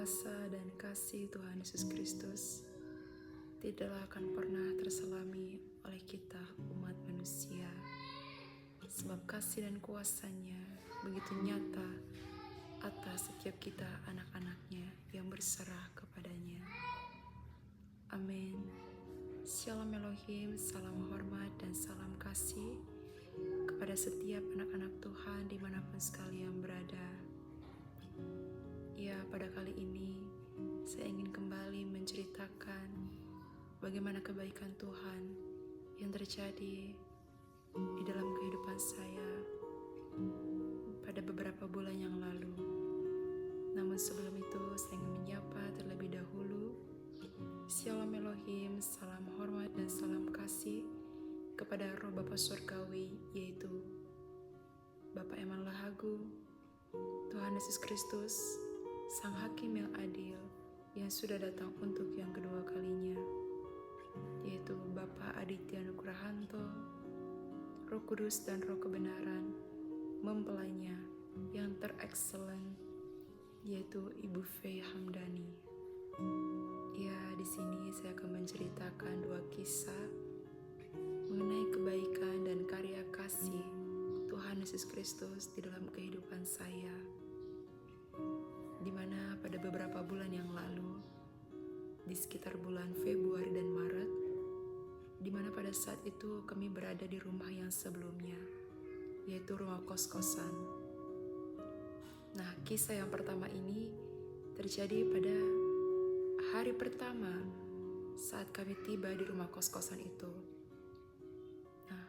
Kuasa dan kasih Tuhan Yesus Kristus tidaklah akan pernah terselami oleh kita umat manusia, sebab kasih dan kuasa-Nya begitu nyata atas setiap kita anak-anak-Nya yang berserah kepadanya. Amin. Shalom Elohim, salam hormat dan salam kasih kepada setiap anak-anak Tuhan dimanapun sekalian berada. Ya, pada kali ini saya ingin kembali menceritakan bagaimana kebaikan Tuhan yang terjadi di dalam kehidupan saya pada beberapa bulan yang lalu. Namun sebelum itu saya ingin menyapa terlebih dahulu. Shalom Elohim, salam hormat dan salam kasih kepada Roh Bapa Surgawi, yaitu Bapak Eman Lahagu, Tuhan Yesus Kristus, Sang Hakim yang adil, yang sudah datang untuk yang kedua kalinya, yaitu Bapak Aditya Nugrahanto, Roh Kudus dan Roh Kebenaran, mempelainya yang terexcellent, yaitu Ibu Fei Hamdani. Ya, di sini saya akan menceritakan dua kisah mengenai kebaikan dan karya kasih Tuhan Yesus Kristus di dalam kehidupan saya, di mana pada beberapa bulan yang lalu, di sekitar bulan Februari dan Maret, di mana pada saat itu kami berada di rumah yang sebelumnya, yaitu rumah kos-kosan. Nah, kisah yang pertama ini terjadi pada hari pertama saat kami tiba di rumah kos-kosan itu. Nah,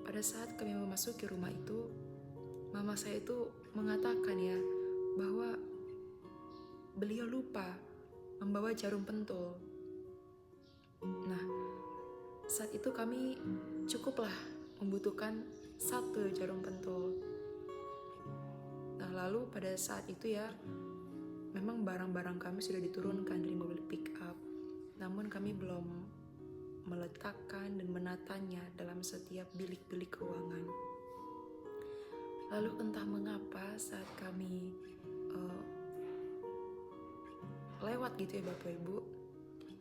pada saat kami memasuki rumah itu, mama saya itu mengatakan ya, bahwa beliau lupa membawa jarum pentul. Nah, saat itu kami cukuplah membutuhkan satu jarum pentul. Nah, lalu pada saat itu ya, memang barang-barang kami sudah diturunkan dari mobil pick up, namun kami belum meletakkan dan menatanya dalam setiap bilik-bilik ruangan. Lalu entah mengapa saat kami lewat gitu ya Bapak Ibu,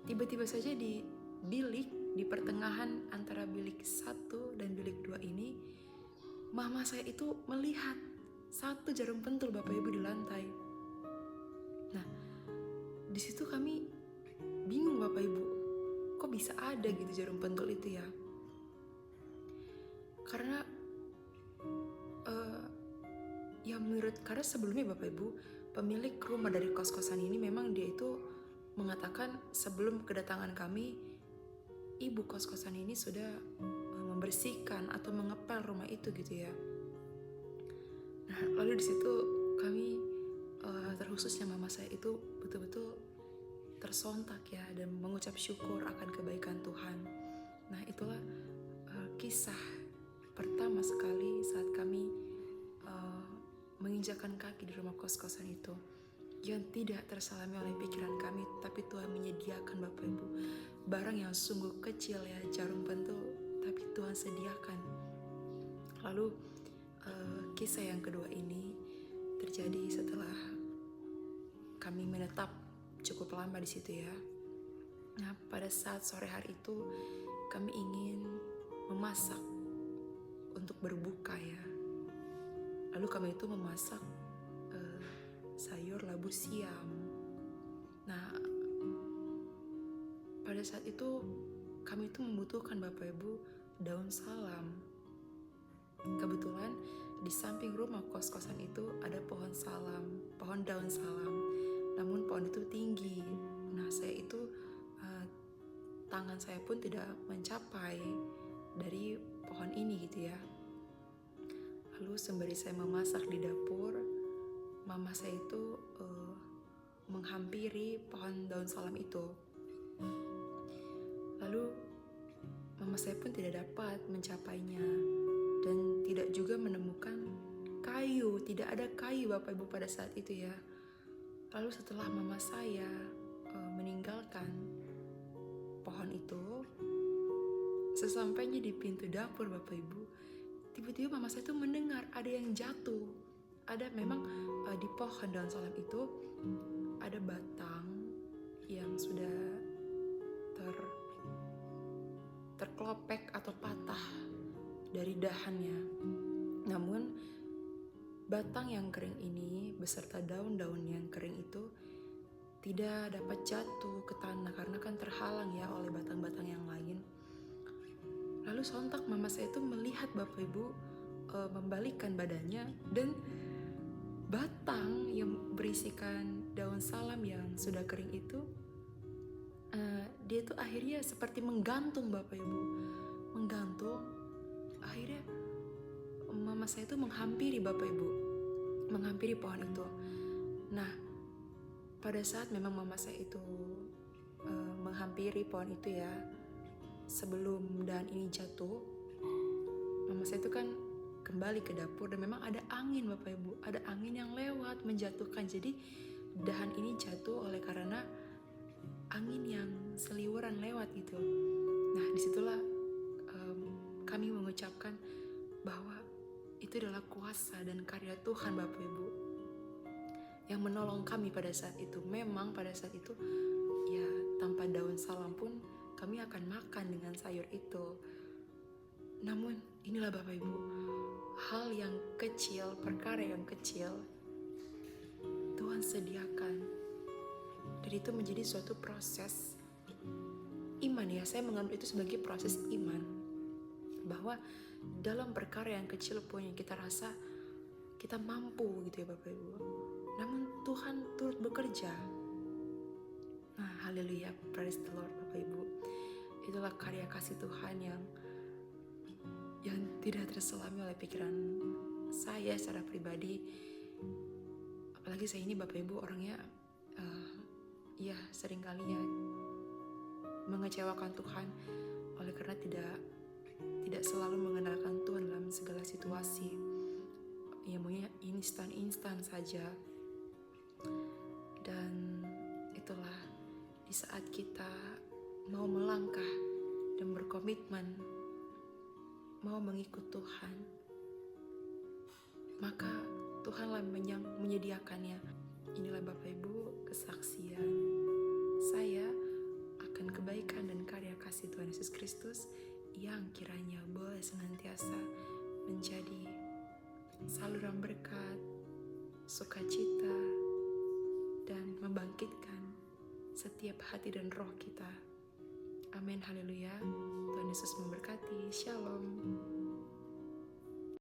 tiba-tiba saja di bilik, di pertengahan antara bilik 1 dan bilik 2 ini, mama saya itu melihat satu jarum pentul Bapak Ibu di lantai. Nah, di situ kami bingung Bapak Ibu, kok bisa ada gitu jarum pentul itu ya? Karena karena sebelumnya Bapak Ibu, pemilik rumah dari kos-kosan ini memang dia itu mengatakan sebelum kedatangan kami, ibu kos-kosan ini sudah membersihkan atau mengepel rumah itu gitu ya. Nah, lalu di situ kami terkhususnya mama saya itu betul-betul tersontak ya, dan mengucap syukur akan kebaikan Tuhan. Nah, itulah kisah pertama sekali saat kami menginjakan kaki di rumah kos-kosan itu, yang tidak tersalami oleh pikiran kami, tapi Tuhan menyediakan Bapak Ibu barang yang sungguh kecil ya, jarum pentul, tapi Tuhan sediakan. Lalu kisah yang kedua ini terjadi setelah kami menetap cukup lama di situ ya. Nah, pada saat sore hari itu kami ingin memasak untuk berbuka ya. Lalu kami itu memasak sayur labu siam. Nah, pada saat itu kami itu membutuhkan Bapak Ibu daun salam. Kebetulan di samping rumah kos-kosan itu ada pohon salam, pohon daun salam. Namun pohon itu tinggi. Nah, saya itu tangan saya pun tidak mencapai dari pohon ini gitu ya. Lalu sembari saya memasak di dapur, mama saya itu menghampiri pohon daun salam itu. Lalu mama saya pun tidak dapat mencapainya dan tidak juga menemukan kayu. Tidak ada kayu Bapak Ibu pada saat itu ya. Lalu setelah mama saya meninggalkan pohon itu, sesampainya di pintu dapur Bapak Ibu, tiba-tiba mama saya tuh mendengar ada yang jatuh. ada memang di pohon daun salam itu ada batang yang sudah terkelopek atau patah dari dahannya. Namun batang yang kering ini beserta daun-daun yang kering itu tidak dapat jatuh ke tanah karena kan terhalang ya oleh batang-batang yang lain. Lalu sontak mama saya itu melihat Bapak Ibu membalikkan badannya, dan batang yang berisikan daun salam yang sudah kering itu dia itu akhirnya seperti menggantung Bapak Ibu, menggantung. Akhirnya mama saya itu menghampiri Bapak Ibu, menghampiri pohon itu. Nah, pada saat memang mama saya itu menghampiri pohon itu ya, sebelum dahan ini jatuh, mama saya itu kan kembali ke dapur, dan memang ada angin Bapak Ibu, ada angin yang lewat menjatuhkan. Jadi dahan ini jatuh oleh karena angin yang seliweran lewat gitu. Nah, disitulah kami mengucapkan bahwa itu adalah kuasa dan karya Tuhan Bapak Ibu yang menolong kami pada saat itu. Memang pada saat itu ya tanpa daun salam pun kami akan makan dengan sayur itu. Namun inilah Bapak Ibu, hal yang kecil, perkara yang kecil Tuhan sediakan. Dan itu menjadi suatu proses iman ya. Saya mengambil itu sebagai proses iman, bahwa dalam perkara yang kecil pun yang kita rasa kita mampu gitu ya Bapak Ibu, namun Tuhan turut bekerja. Nah, haleluya, praise the Lord Bapak Ibu. Itulah karya kasih Tuhan yang tidak terselami oleh pikiran saya secara pribadi. Apalagi saya ini Bapak Ibu orangnya ya seringkali ya mengecewakan Tuhan oleh karena tidak selalu mengenalkan Tuhan dalam segala situasi. Ya maunya instan saja. Dan itulah di saat kita mau melangkah dan berkomitmen mau mengikut Tuhan, maka Tuhanlah yang menyediakannya. Inilah Bapak Ibu kesaksian saya akan kebaikan dan karya kasih Tuhan Yesus Kristus yang kiranya boleh senantiasa menjadi saluran berkat, sukacita, dan membangkitkan setiap hati dan roh kita. Amin, haleluya. Tuhan Yesus memberkati. Shalom.